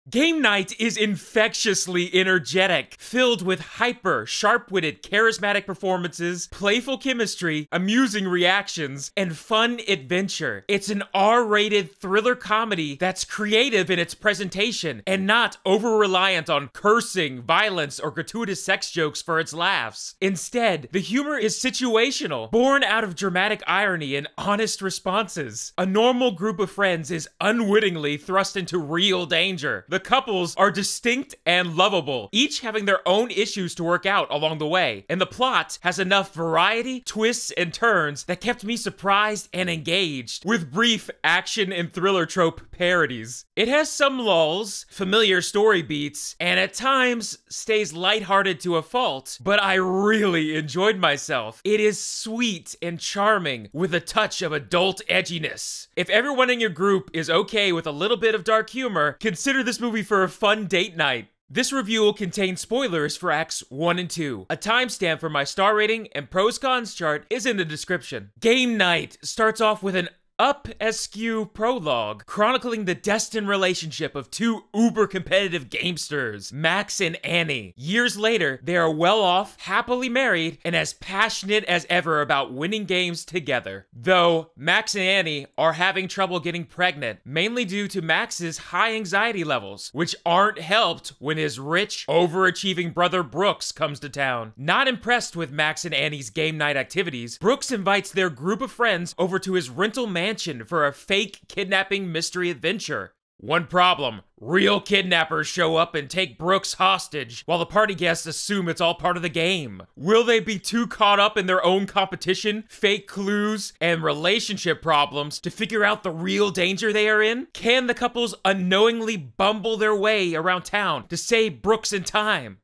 Game night is infectiously energetic, filled with hyper, sharp-witted, charismatic performances, playful chemistry, amusing reactions, and fun adventure. It's an R-rated thriller comedy that's creative in its presentation and not over-reliant on cursing, violence, or gratuitous sex jokes for its laughs. Instead, the humor is situational, born out of dramatic irony and honest responses. A normal group of friends is unwittingly thrust into real danger. The couples are distinct and lovable, each having their own issues to work out along the way, and the plot has enough variety, twists, and turns that kept me surprised and engaged, with brief action and thriller trope parodies. It has some lulls, familiar story beats, and at times stays lighthearted to a fault, but I really enjoyed myself. It is sweet and charming, with a touch of adult edginess. If everyone in your group is okay with a little bit of dark humor, consider this movie for a fun date night. This review will contain spoilers for Acts 1 and 2. A timestamp for my star rating and pros cons chart is in the description. Game night starts off with an up-askew prologue, chronicling the destined relationship of two uber-competitive gamesters, Max and Annie. Years later, they are well-off, happily married, and as passionate as ever about winning games together. Though, Max and Annie are having trouble getting pregnant, mainly due to Max's high anxiety levels, which aren't helped when his rich, overachieving brother Brooks comes to town. Not impressed with Max and Annie's game night activities, Brooks invites their group of friends over to his rental mansion for a fake kidnapping mystery adventure. One problem: real kidnappers show up and take Brooks hostage, while the party guests assume it's all part of the game. Will they be too caught up in their own competition, fake clues, and relationship problems to figure out the real danger they are in? Can the couples unknowingly bumble their way around town to save Brooks in time?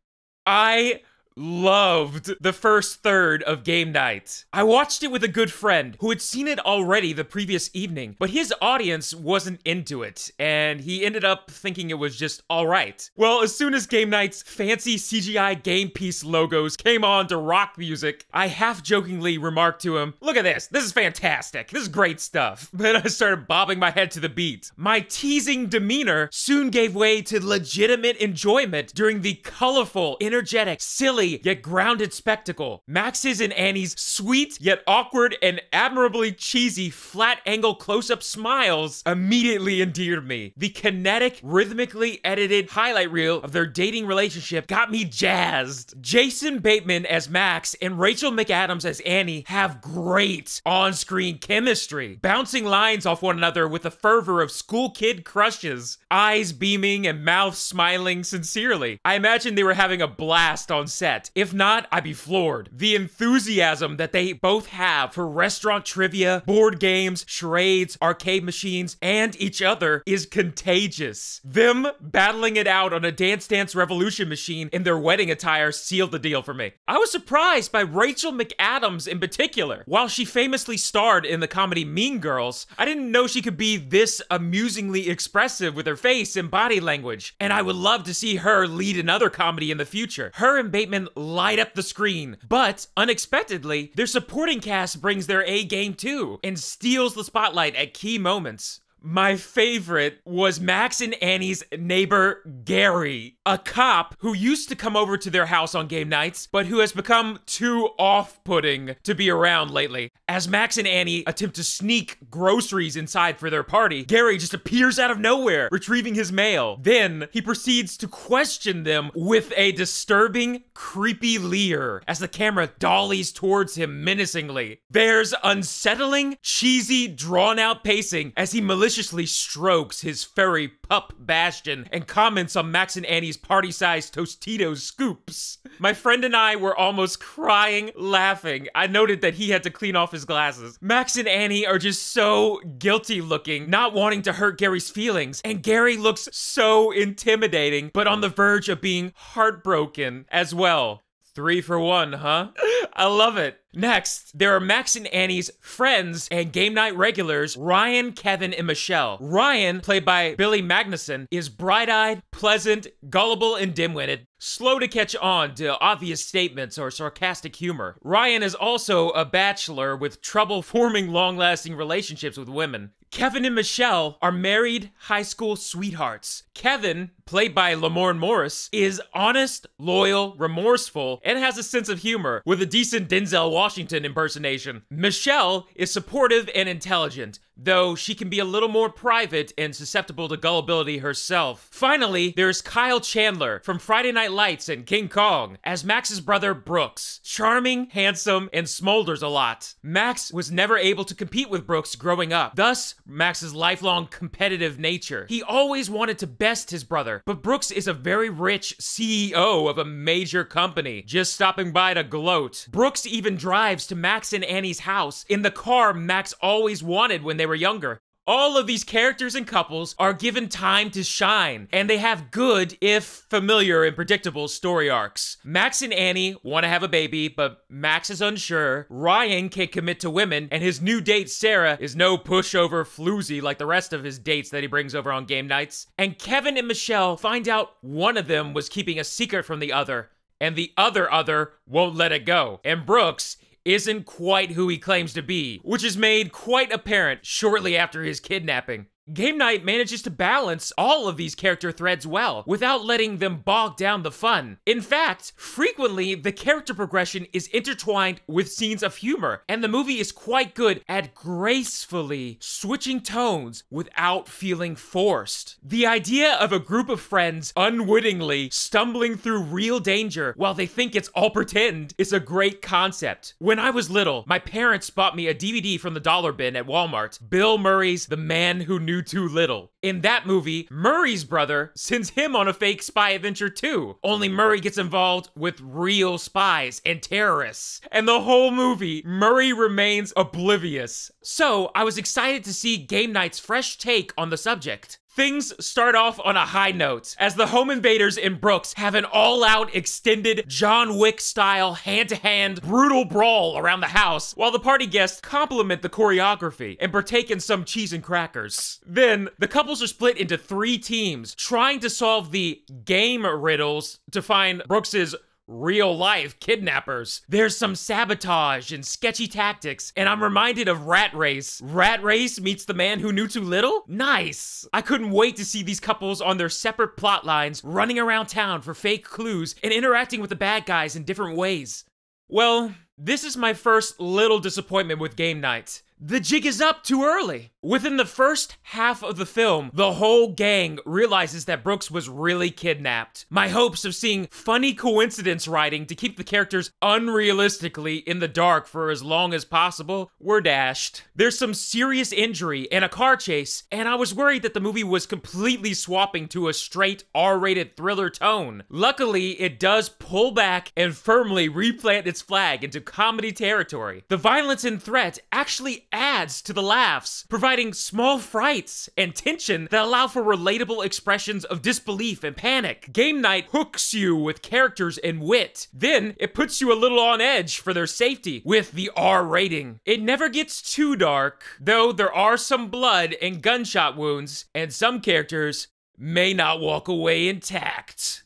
I loved the first third of Game Night. I watched it with a good friend who had seen it already the previous evening, but his audience wasn't into it, and he ended up thinking it was just alright. Well, as soon as Game Night's fancy CGI game piece logos came on to rock music, I half-jokingly remarked to him, "Look at this is fantastic, this is great stuff." Then I started bobbing my head to the beat. My teasing demeanor soon gave way to legitimate enjoyment during the colorful, energetic, silly, yet grounded spectacle. Max's and Annie's sweet yet awkward and admirably cheesy flat-angle close-up smiles immediately endeared me. The kinetic, rhythmically edited highlight reel of their dating relationship got me jazzed. Jason Bateman as Max and Rachel McAdams as Annie have great on-screen chemistry, bouncing lines off one another with the fervor of school kid crushes, eyes beaming and mouths smiling sincerely. I imagine they were having a blast on set. If not, I'd be floored. The enthusiasm that they both have for restaurant trivia, board games, charades, arcade machines, and each other is contagious. Them battling it out on a Dance Dance Revolution machine in their wedding attire sealed the deal for me. I was surprised by Rachel McAdams in particular. While she famously starred in the comedy Mean Girls, I didn't know she could be this amusingly expressive with her face and body language, and I would love to see her lead another comedy in the future. Her and Bateman light up the screen, but unexpectedly, their supporting cast brings their A game too and steals the spotlight at key moments. My favorite was Max and Annie's neighbor, Gary, a cop who used to come over to their house on game nights, but who has become too off-putting to be around lately. As Max and Annie attempt to sneak groceries inside for their party, Gary just appears out of nowhere, retrieving his mail. Then, he proceeds to question them with a disturbing, creepy leer as the camera dollies towards him menacingly. There's unsettling, cheesy, drawn-out pacing as he maliciously strokes his furry pup Bastion and comments on Max and Annie's party-sized Tostitos scoops. My friend and I were almost crying laughing. I noted that he had to clean off his glasses. Max and Annie are just so guilty looking, not wanting to hurt Gary's feelings, and Gary looks so intimidating, but on the verge of being heartbroken as well. 3 for 1, huh? I love it. Next, there are Max and Annie's friends and game night regulars, Ryan, Kevin, and Michelle. Ryan, played by Billy Magnuson, is bright-eyed, pleasant, gullible, and dim-witted, slow to catch on to obvious statements or sarcastic humor. Ryan is also a bachelor with trouble forming long-lasting relationships with women. Kevin and Michelle are married high school sweethearts. Kevin, played by Lamorne Morris, is honest, loyal, remorseful, and has a sense of humor, with a decent Denzel Washington impersonation. Michelle is supportive and intelligent, though she can be a little more private and susceptible to gullibility herself. Finally, there's Kyle Chandler from Friday Night Lights and King Kong as Max's brother Brooks. Charming, handsome, and smolders a lot. Max was never able to compete with Brooks growing up, thus Max's lifelong competitive nature. He always wanted to best his brother, but Brooks is a very rich CEO of a major company, just stopping by to gloat. Brooks even drives to Max and Annie's house in the car Max always wanted when they were younger. All of these characters and couples are given time to shine, and they have good, if familiar and predictable, story arcs. Max and Annie want to have a baby, but Max is unsure. Ryan can't commit to women, and his new date, Sarah, is no pushover floozy like the rest of his dates that he brings over on game nights. And Kevin and Michelle find out one of them was keeping a secret from the other, and the other won't let it go. And Brooks isn't quite who he claims to be, which is made quite apparent shortly after his kidnapping. Game Night manages to balance all of these character threads well, without letting them bog down the fun. In fact, frequently, the character progression is intertwined with scenes of humor, and the movie is quite good at gracefully switching tones without feeling forced. The idea of a group of friends unwittingly stumbling through real danger while they think it's all pretend is a great concept. When I was little, my parents bought me a DVD from the dollar bin at Walmart, Bill Murray's The Man Who Knew Too Little. In that movie, Murray's brother sends him on a fake spy adventure too, only Murray gets involved with real spies and terrorists. And the whole movie, Murray remains oblivious. So, I was excited to see Game Night's fresh take on the subject. Things start off on a high note, as the home invaders and Brooks have an all-out, extended, John Wick-style, hand-to-hand, brutal brawl around the house, while the party guests compliment the choreography and partake in some cheese and crackers. Then, the couples are split into 3 teams, trying to solve the game riddles to find Brooks's real-life kidnappers. There's some sabotage and sketchy tactics, and I'm reminded of Rat Race. Rat Race meets The Man Who Knew Too Little? Nice! I couldn't wait to see these couples on their separate plot lines, running around town for fake clues and interacting with the bad guys in different ways. Well, this is my first little disappointment with Game Night. The jig is up too early. Within the first half of the film, the whole gang realizes that Brooks was really kidnapped. My hopes of seeing funny coincidence writing to keep the characters unrealistically in the dark for as long as possible were dashed. There's some serious injury and a car chase, and I was worried that the movie was completely swapping to a straight R-rated thriller tone. Luckily, it does pull back and firmly replant its flag into comedy territory. The violence and threat actually adds to the laughs, providing small frights and tension that allow for relatable expressions of disbelief and panic. Game Night hooks you with characters and wit. Then, it puts you a little on edge for their safety with the R rating. It never gets too dark, though there are some blood and gunshot wounds, and some characters may not walk away intact.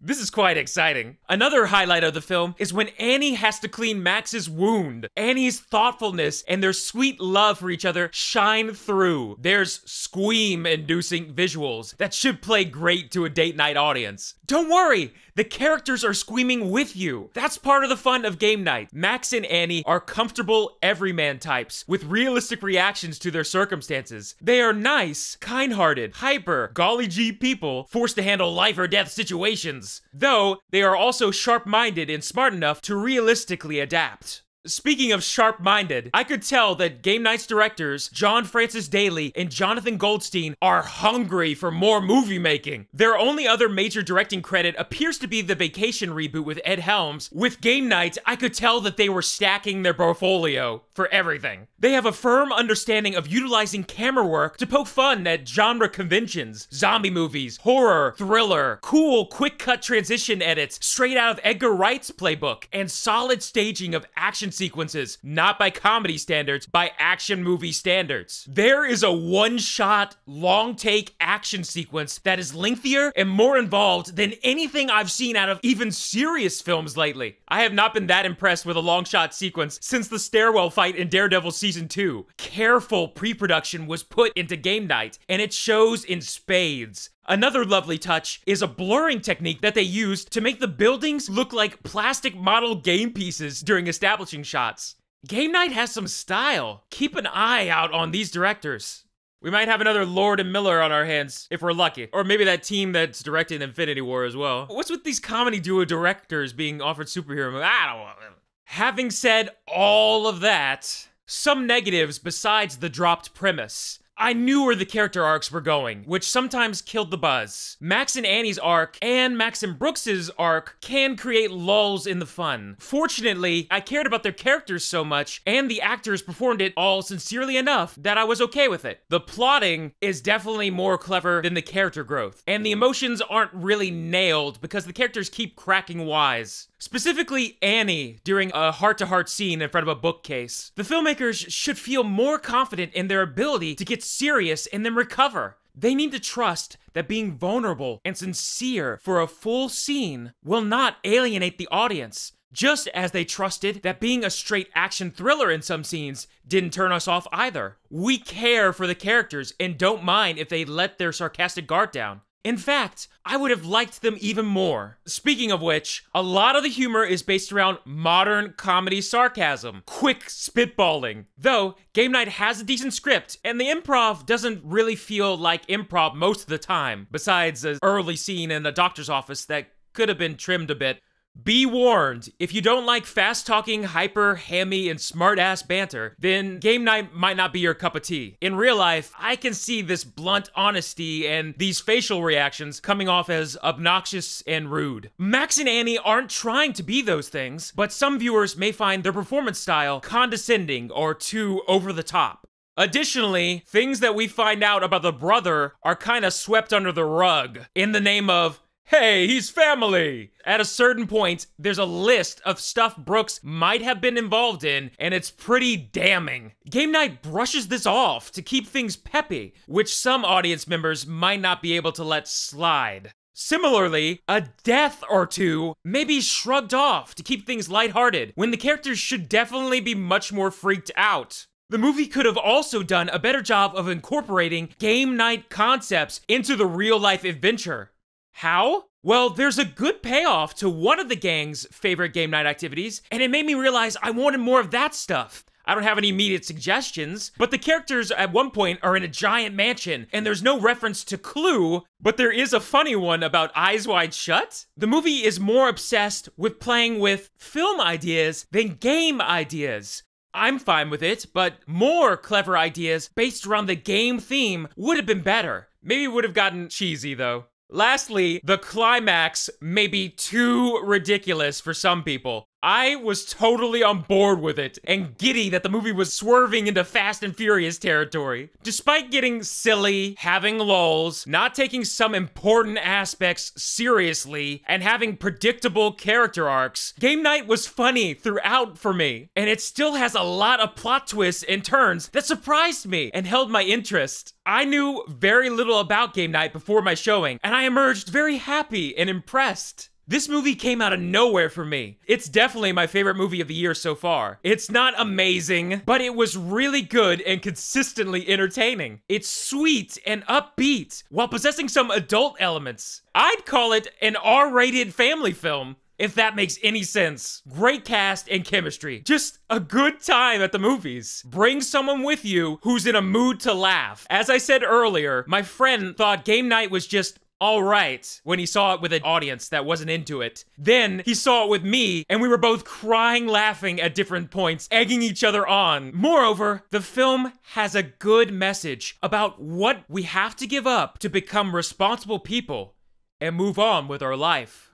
This is quite exciting. Another highlight of the film is when Annie has to clean Max's wound. Annie's thoughtfulness and their sweet love for each other shine through. There's squeam-inducing visuals that should play great to a date night audience. Don't worry, the characters are squeaming with you. That's part of the fun of Game Night. Max and Annie are comfortable everyman types with realistic reactions to their circumstances. They are nice, kind-hearted, hyper, golly gee people forced to handle life or death situations. Though, they are also sharp-minded and smart enough to realistically adapt. Speaking of sharp-minded, I could tell that Game Night's directors, John Francis Daley and Jonathan Goldstein, are hungry for more movie making. Their only other major directing credit appears to be the Vacation reboot with Ed Helms. With Game Night, I could tell that they were stacking their portfolio for everything. They have a firm understanding of utilizing camera work to poke fun at genre conventions, zombie movies, horror, thriller, cool quick cut transition edits straight out of Edgar Wright's playbook, and solid staging of action sequences, not by comedy standards, by action movie standards. There is a one-shot, long-take action sequence that is lengthier and more involved than anything I've seen out of even serious films lately. I have not been that impressed with a long-shot sequence since the stairwell fight in Daredevil Season 2. Careful pre-production was put into Game Night, and it shows in spades. Another lovely touch is a blurring technique that they used to make the buildings look like plastic model game pieces during establishing shots. Game Night has some style. Keep an eye out on these directors. We might have another Lord and Miller on our hands, if we're lucky. Or maybe that team that's directing Infinity War as well. What's with these comedy duo directors being offered superhero movies? I don't know. Having said all of that, some negatives besides the dropped premise. I knew where the character arcs were going, which sometimes killed the buzz. Max and Annie's arc and Max and Brooks's arc can create lulls in the fun. Fortunately, I cared about their characters so much, and the actors performed it all sincerely enough that I was okay with it. The plotting is definitely more clever than the character growth, and the emotions aren't really nailed because the characters keep cracking wise. Specifically, Annie, during a heart-to-heart scene in front of a bookcase. The filmmakers should feel more confident in their ability to get serious and then recover. They need to trust that being vulnerable and sincere for a full scene will not alienate the audience, just as they trusted that being a straight action thriller in some scenes didn't turn us off either. We care for the characters and don't mind if they let their sarcastic guard down. In fact, I would have liked them even more. Speaking of which, a lot of the humor is based around modern comedy sarcasm, quick spitballing. Though, Game Night has a decent script, and the improv doesn't really feel like improv most of the time, besides an early scene in the doctor's office that could have been trimmed a bit. Be warned, if you don't like fast-talking, hyper, hammy, and smart-ass banter, then Game Night might not be your cup of tea. In real life, I can see this blunt honesty and these facial reactions coming off as obnoxious and rude. Max and Annie aren't trying to be those things, but some viewers may find their performance style condescending or too over-the-top. Additionally, things that we find out about the brother are kinda swept under the rug in the name of, hey, he's family! At a certain point, there's a list of stuff Brooks might have been involved in, and it's pretty damning. Game Night brushes this off to keep things peppy, which some audience members might not be able to let slide. Similarly, a death or two may be shrugged off to keep things lighthearted, when the characters should definitely be much more freaked out. The movie could have also done a better job of incorporating Game Night concepts into the real-life adventure. How? Well, there's a good payoff to one of the gang's favorite game night activities, and it made me realize I wanted more of that stuff. I don't have any immediate suggestions, but the characters at one point are in a giant mansion, and there's no reference to Clue, but there is a funny one about Eyes Wide Shut. The movie is more obsessed with playing with film ideas than game ideas. I'm fine with it, but more clever ideas based around the game theme would have been better. Maybe it would have gotten cheesy, though. Lastly, the climax may be too ridiculous for some people. I was totally on board with it, and giddy that the movie was swerving into Fast and Furious territory. Despite getting silly, having lulls, not taking some important aspects seriously, and having predictable character arcs, Game Night was funny throughout for me, and it still has a lot of plot twists and turns that surprised me and held my interest. I knew very little about Game Night before my showing, and I emerged very happy and impressed. This movie came out of nowhere for me. It's definitely my favorite movie of the year so far. It's not amazing, but it was really good and consistently entertaining. It's sweet and upbeat, while possessing some adult elements. I'd call it an R-rated family film, if that makes any sense. Great cast and chemistry. Just a good time at the movies. Bring someone with you who's in a mood to laugh. As I said earlier, my friend thought Game Night was just alright when he saw it with an audience that wasn't into it. Then he saw it with me, and we were both crying laughing at different points, egging each other on. Moreover, the film has a good message about what we have to give up to become responsible people and move on with our life.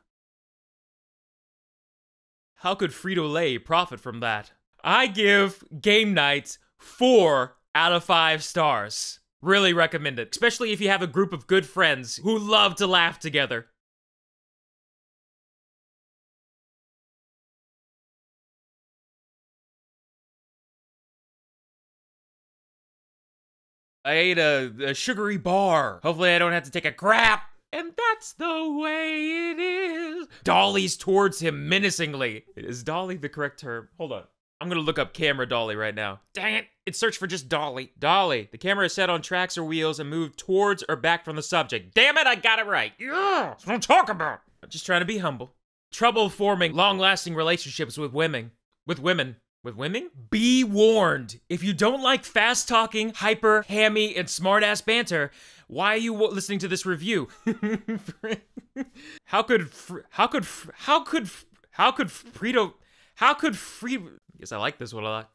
How could Frito-Lay profit from that? I give Game Night 4 out of 5 stars. Really recommend it, especially if you have a group of good friends who love to laugh together. I ate a sugary bar. Hopefully I don't have to take a crap. And that's the way it is. Dolly's towards him menacingly. Is dolly the correct term? Hold on. I'm gonna look up camera dolly right now. Dang it. It's search for just dolly. Dolly. The camera is set on tracks or wheels and moved towards or back from the subject. Damn it, I got it right. Yeah, that's what I'm talking about. I'm just trying to be humble. Trouble forming long-lasting relationships with women. With women? Be warned. If you don't like fast-talking, hyper, hammy, and smart-ass banter, why are you listening to this review? How could Frito... I guess I like this one a lot.